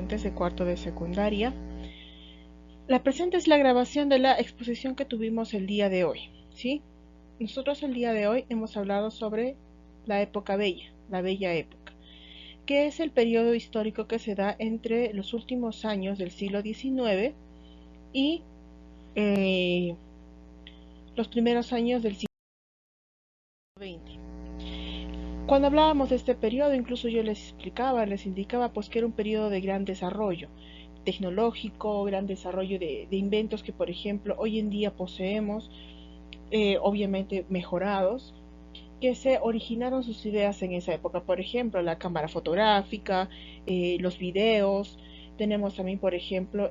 estudiantes de cuarto de secundaria. La presente es la grabación de la exposición que tuvimos el día de hoy, ¿sí? Nosotros el día de hoy hemos hablado sobre la época bella, la bella época, que es el periodo histórico que se da entre los últimos años del siglo XIX y los primeros años del siglo XX. Cuando hablábamos de este periodo, incluso yo les indicaba pues que era un periodo de gran desarrollo tecnológico, gran desarrollo de inventos que, por ejemplo, hoy en día poseemos, obviamente mejorados, que se originaron sus ideas en esa época. Por ejemplo, la cámara fotográfica, los videos. Tenemos también, por ejemplo,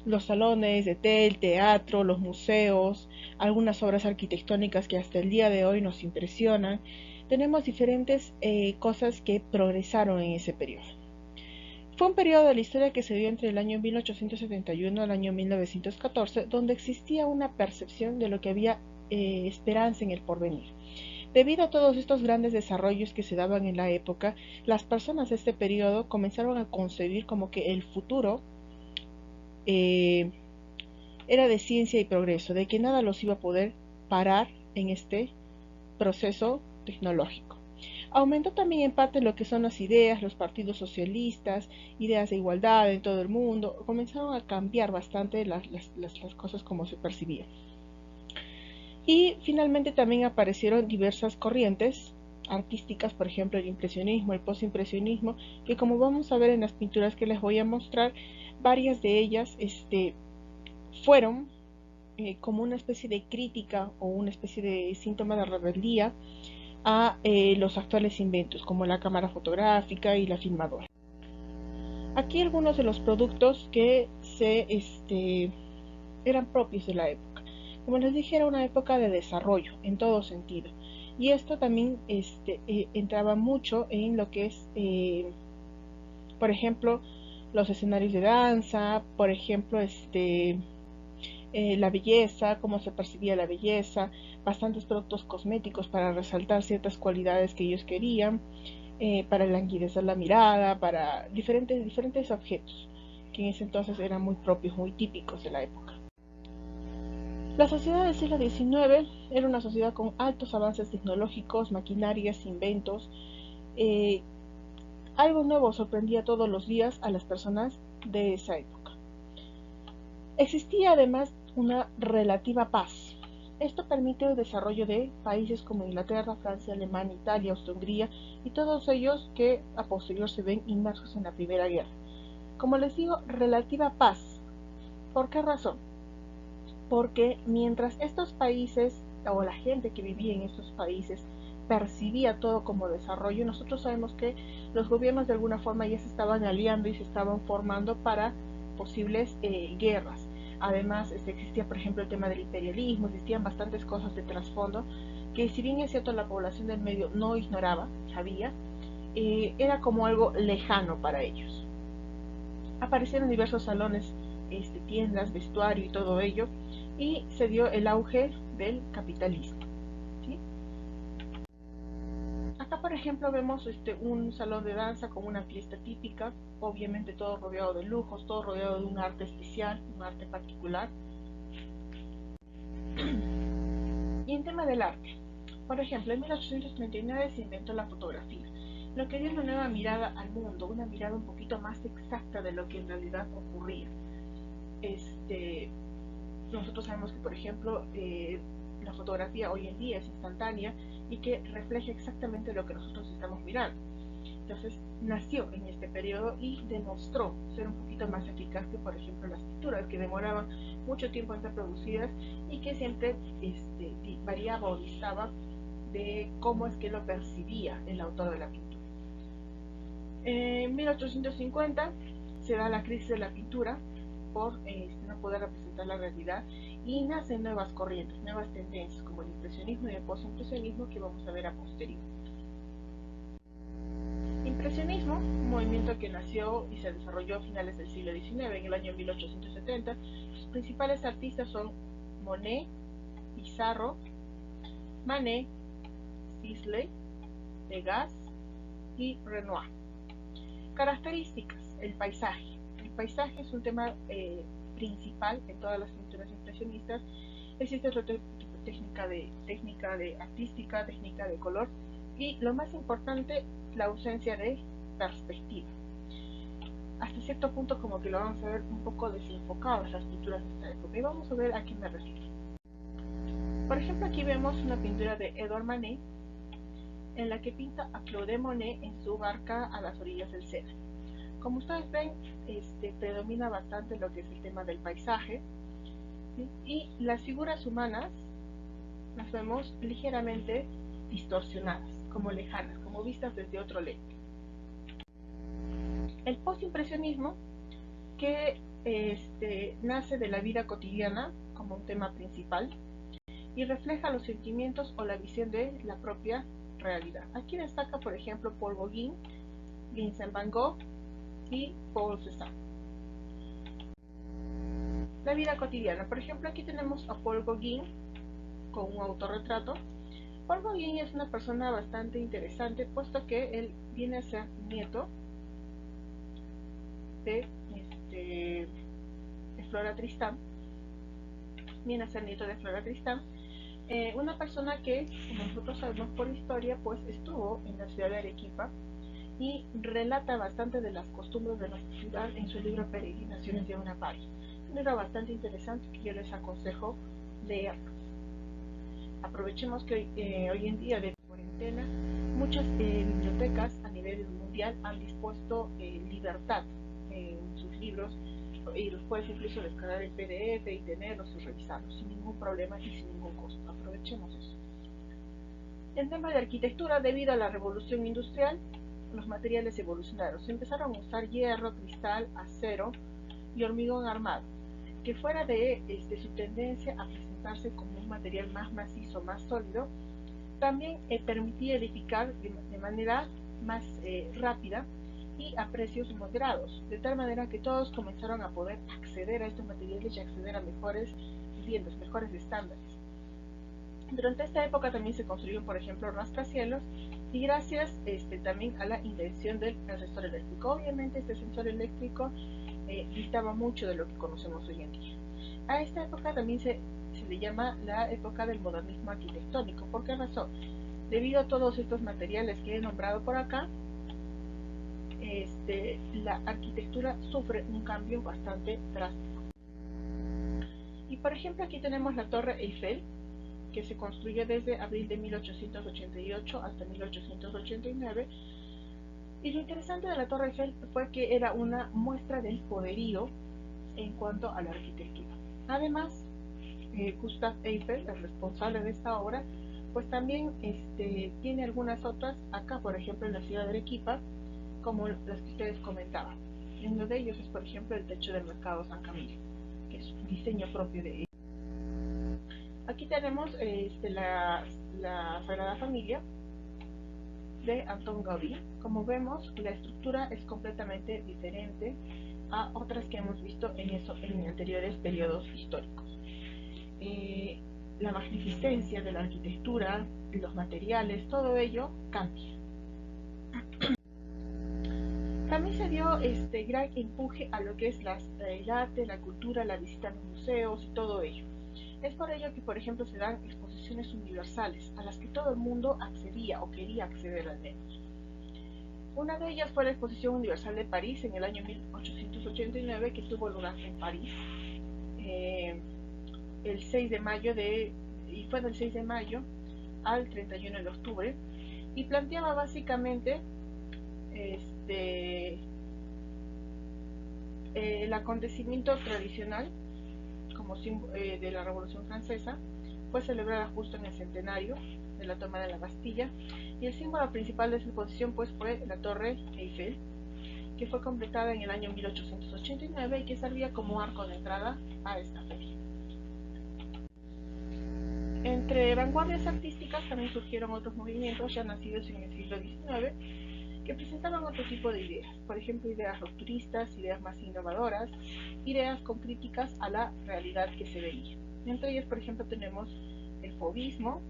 los salones de teatro, los museos, algunas obras arquitectónicas que hasta el día de hoy nos impresionan. Tenemos diferentes cosas que progresaron en ese periodo. Fue un periodo de la historia que se dio entre el año 1871 al año 1914, donde existía una percepción de lo que había esperanza en el porvenir. Debido a todos estos grandes desarrollos que se daban en la época, las personas de este periodo comenzaron a concebir como que el futuro era de ciencia y progreso, de que nada los iba a poder parar en este proceso tecnológico. Aumentó también en parte lo que son las ideas, los partidos socialistas, ideas de igualdad en todo el mundo, comenzaron a cambiar bastante las cosas como se percibían. Y finalmente también aparecieron diversas corrientes artísticas, por ejemplo el impresionismo, el postimpresionismo, que como vamos a ver en las pinturas que les voy a mostrar, varias de ellas fueron como una especie de crítica o una especie de síntoma de rebeldía a los actuales inventos, como la cámara fotográfica y la filmadora. Aquí algunos de los productos que eran propios de la época. Como les dije, era una época de desarrollo en todo sentido. Y esto también entraba mucho en lo que es, por ejemplo, los escenarios de danza, por ejemplo, la belleza, cómo se percibía la belleza, bastantes productos cosméticos para resaltar ciertas cualidades que ellos querían, para languidecer la mirada, para diferentes objetos que en ese entonces eran muy propios, muy típicos de la época. La sociedad del siglo XIX era una sociedad con altos avances tecnológicos, maquinarias, inventos. Algo nuevo sorprendía todos los días a las personas de esa época. Existía además una relativa paz. Esto permite el desarrollo de países como Inglaterra, Francia, Alemania, Italia, Austria-Hungría y todos ellos que a posterior se ven inmersos en la Primera Guerra. Como les digo, relativa paz. ¿Por qué razón? Porque mientras estos países o la gente que vivía en estos países percibía todo como desarrollo, nosotros sabemos que los gobiernos de alguna forma ya se estaban aliando y se estaban formando para posibles guerras. Además, existía, por ejemplo, el tema del imperialismo, existían bastantes cosas de trasfondo que, si bien es cierto, la población del medio no ignoraba, sabía, era como algo lejano para ellos. Aparecieron diversos salones, tiendas, vestuario y todo ello, y se dio el auge del capitalismo, ¿sí? Acá, por ejemplo, vemos un salón de danza con una fiesta típica, obviamente todo rodeado de lujos, todo rodeado de un arte especial, un arte particular. Y en tema del arte, por ejemplo, en 1839 se inventó la fotografía, lo que dio una nueva mirada al mundo, una mirada un poquito más exacta de lo que en realidad ocurría. Nosotros sabemos que, por ejemplo, la fotografía hoy en día es instantánea y que refleja exactamente lo que nosotros estamos mirando. Entonces nació en este periodo y demostró ser un poquito más eficaz que, por ejemplo, las pinturas, que demoraban mucho tiempo en ser producidas y que siempre variaba o distaba de cómo es que lo percibía el autor de la pintura. En 1850 se da la crisis de la pintura por no poder representar la realidad y nacen nuevas corrientes, nuevas tendencias como el impresionismo y el postimpresionismo que vamos a ver a posteriori. Impresionismo, un movimiento que nació y se desarrolló a finales del siglo XIX, en el año 1870. Sus principales artistas son Monet, Pizarro, Manet, Sisley, Degas, y Renoir. Características: el paisaje. El paisaje es un tema principal en todas las pinturas impresionistas. Existe otra técnica de artística, técnica de color, y lo más importante, la ausencia de perspectiva. Hasta cierto punto como que lo vamos a ver un poco desenfocadas las pinturas de esta época, y vamos a ver a qué me refiero. Por ejemplo, aquí vemos una pintura de Edouard Manet en la que pinta a Claude Monet en su barca a las orillas del Sena. Como ustedes ven, predomina bastante lo que es el tema del paisaje, ¿sí? Y las figuras humanas las vemos ligeramente distorsionadas, como lejanas, como vistas desde otro lente. El postimpresionismo, que nace de la vida cotidiana como un tema principal y refleja los sentimientos o la visión de la propia realidad. Aquí destaca, por ejemplo, Paul Gauguin, Vincent van Gogh y Paul Cézanne. La vida cotidiana. Por ejemplo, aquí tenemos a Paul Gauguin con un autorretrato. Paul Gauguin es una persona bastante interesante, puesto que él viene a ser nieto de Flora Tristán. Viene a ser nieto de Flora Tristán. Una persona que, como nosotros sabemos por historia, pues estuvo en la ciudad de Arequipa y relata bastante de las costumbres de nuestra ciudad en su libro Peregrinaciones de una Pari. Un libro bastante interesante que yo les aconsejo leer. Aprovechemos que hoy en día de cuarentena muchas bibliotecas a nivel mundial han dispuesto libertad en sus libros, y los puedes incluso descargar en PDF y tenerlos y revisarlos sin ningún problema y sin ningún costo. Aprovechemos eso. En tema de arquitectura, debido a la revolución industrial, los materiales evolucionaron. Se empezaron a usar hierro, cristal, acero y hormigón armado, que fuera de su tendencia a presentarse como un material más macizo, más sólido, también permitía edificar de manera más rápida y a precios moderados, de tal manera que todos comenzaron a poder acceder a estos materiales y acceder a mejores viviendas, mejores estándares. Durante esta época también se construyeron, por ejemplo, rascacielos, y gracias también a la invención del sensor eléctrico. Obviamente este sensor eléctrico distaba mucho de lo que conocemos hoy en día. A esta época también se le llama la época del modernismo arquitectónico. ¿Por qué razón? Debido a todos estos materiales que he nombrado por acá, la arquitectura sufre un cambio bastante drástico. Y por ejemplo aquí tenemos la Torre Eiffel, que se construyó desde abril de 1888 hasta 1889. Y lo interesante de la Torre Eiffel fue que era una muestra del poderío en cuanto a la arquitectura. Además, Gustave Eiffel, el responsable de esta obra, pues también tiene algunas otras acá, por ejemplo en la ciudad de Arequipa, como las que ustedes comentaban. Uno de ellos es, por ejemplo, el techo del mercado San Camilo, que es un diseño propio de él. Aquí tenemos la Sagrada Familia de Anton Gaudí. Como vemos, la estructura es completamente diferente a otras que hemos visto en anteriores periodos históricos. La magnificencia de la arquitectura, los materiales, todo ello cambia. También se dio gran empuje a lo que es el arte, la cultura, la visita a los museos y todo ello. Es por ello que, por ejemplo, se dan exposiciones universales a las que todo el mundo accedía o quería acceder al menos. Una de ellas fue la Exposición Universal de París en el año 1889, que tuvo lugar en París el 6 de mayo y fue del 6 de mayo al 31 de octubre, y planteaba básicamente el acontecimiento tradicional como de la Revolución Francesa. Fue celebrada justo en el centenario de la toma de la Bastilla, y el símbolo principal de esa exposición pues fue la Torre Eiffel, que fue completada en el año 1889 y que servía como arco de entrada a esta feria. Entre vanguardias artísticas también surgieron otros movimientos ya nacidos en el siglo XIX, que presentaban otro tipo de ideas, por ejemplo ideas rupturistas, ideas más innovadoras, ideas con críticas a la realidad que se veía. Entre ellas, por ejemplo, tenemos el fauvismo,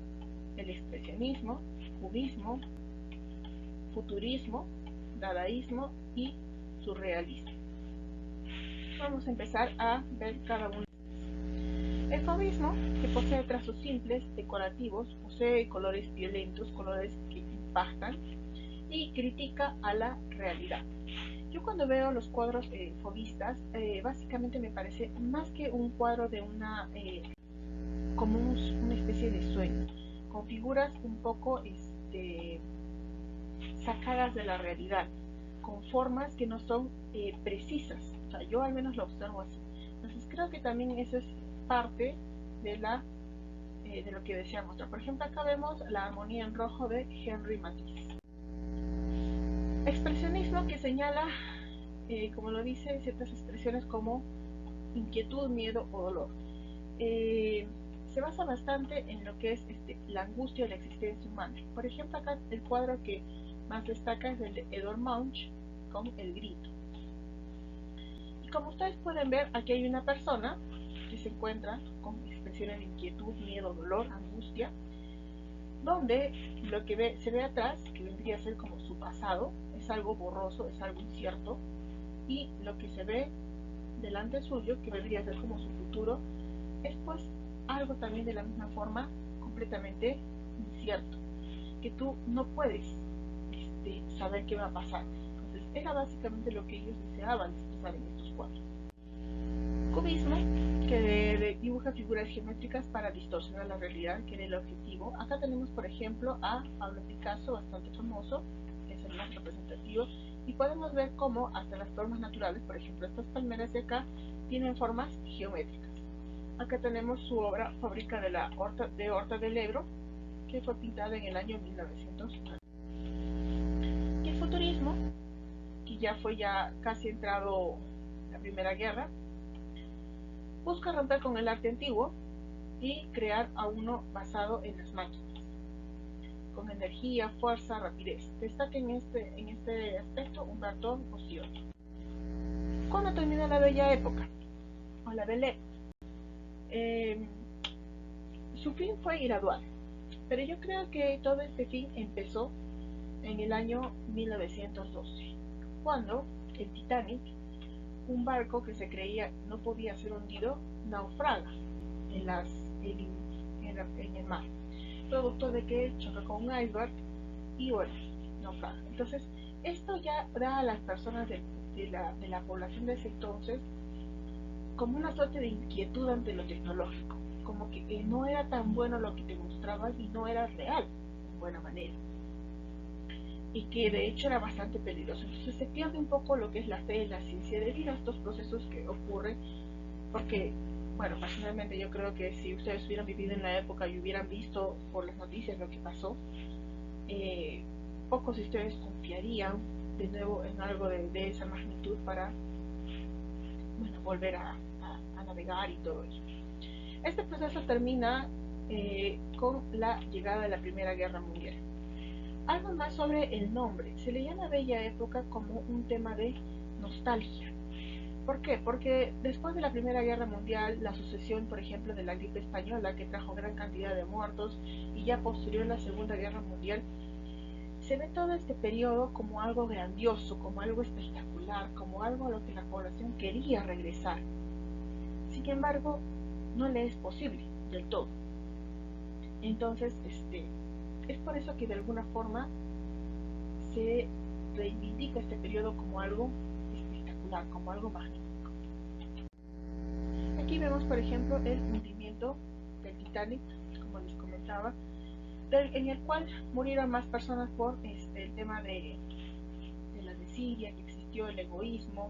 el expresionismo, cubismo, futurismo, dadaísmo y surrealismo. Vamos a empezar a ver cada uno. El fauvismo, que posee trazos simples, decorativos, posee colores violentos, colores que impactan y critica a la realidad. Yo cuando veo los cuadros fauvistas, básicamente me parece más que un cuadro de como una especie de sueño, con figuras un poco sacadas de la realidad, con formas que no son precisas. O sea, yo al menos lo observo así. Entonces creo que también eso es parte de lo que desea mostrar. Por ejemplo, acá vemos la armonía en rojo de Henri Matisse. Expresionismo, que señala, como lo dice, ciertas expresiones como inquietud, miedo o dolor. Se basa bastante en lo que es la angustia de la existencia humana. Por ejemplo, acá el cuadro que más destaca es el de Edvard Munch con El grito. Y como ustedes pueden ver, aquí hay una persona que se encuentra con expresiones de inquietud, miedo, dolor, angustia, donde lo que se ve atrás, que vendría a ser como su pasado, es algo borroso, es algo incierto, y lo que se ve delante suyo, que vendría a ser como su futuro, es pues algo también de la misma forma completamente incierto, que tú no puedes saber qué va a pasar. Entonces era básicamente lo que ellos deseaban expresar en estos cuadros. Cubismo, que dibuja figuras geométricas para distorsionar la realidad, que era el objetivo. Acá tenemos por ejemplo a Pablo Picasso, bastante famoso, que es el más representativo, y podemos ver cómo hasta las formas naturales, por ejemplo estas palmeras de acá, tienen formas geométricas. Acá tenemos su obra Fábrica de Horta del Ebro, que fue pintada en el año 1909. Y el futurismo, que ya fue casi entrado la Primera Guerra, busca romper con el arte antiguo y crear a uno basado en las máquinas, con energía, fuerza, rapidez. Destaca en este aspecto Umberto Bosio. ¿Cuándo termina la Bella Época? O la Belle Époque. Su fin fue gradual, pero yo creo que todo este fin empezó en el año 1912, cuando el Titanic, un barco que se creía no podía ser hundido, naufraga en el mar, producto de que choca con un iceberg y bueno, naufraga. Entonces, esto ya da a las personas de la población de ese entonces como una suerte de inquietud ante lo tecnológico, como que no era tan bueno lo que te mostraban y no era real en buena manera, y que de hecho era bastante peligroso. Entonces se pierde un poco lo que es la fe en la ciencia debido a estos procesos que ocurren, porque, bueno, personalmente yo creo que si ustedes hubieran vivido en la época y hubieran visto por las noticias lo que pasó, pocos de ustedes confiarían de nuevo en algo de esa magnitud para, bueno, volver a navegar y todo eso. Este proceso termina con la llegada de la Primera Guerra Mundial. Algo más sobre el nombre. Se le llama Bella Época como un tema de nostalgia. ¿Por qué? Porque después de la Primera Guerra Mundial, la sucesión, por ejemplo, de la gripe española, que trajo gran cantidad de muertos, y ya posterior a la Segunda Guerra Mundial, se ve todo este periodo como algo grandioso, como algo espectacular, como algo a lo que la población quería regresar. Sin embargo, no le es posible del todo. Entonces, es por eso que de alguna forma se reivindica este periodo como algo espectacular, como algo magnífico. Aquí vemos, por ejemplo, el hundimiento del Titanic, como les comentaba, en el cual murieron más personas por el tema de la desidia que existió, el egoísmo,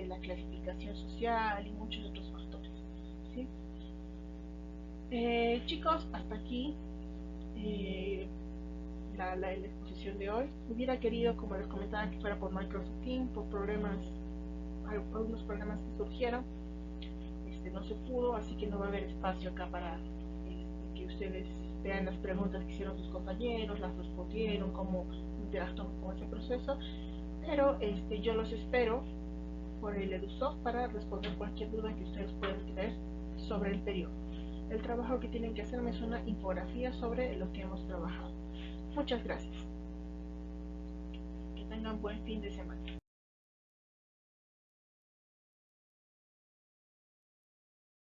la clasificación social y muchos otros factores, ¿sí? Chicos, hasta aquí la exposición de hoy. Hubiera querido, como les comentaba, que fuera por Microsoft Teams, por algunos problemas que surgieron, no se pudo, así que no va a haber espacio acá para que ustedes vean las preguntas que hicieron sus compañeros, las respondieron, cómo interactúan con ese proceso, pero yo los espero por el EduSoft para responder cualquier duda que ustedes puedan tener sobre el periodo. El trabajo que tienen que hacerme es una infografía sobre lo que hemos trabajado. Muchas gracias. buen fin de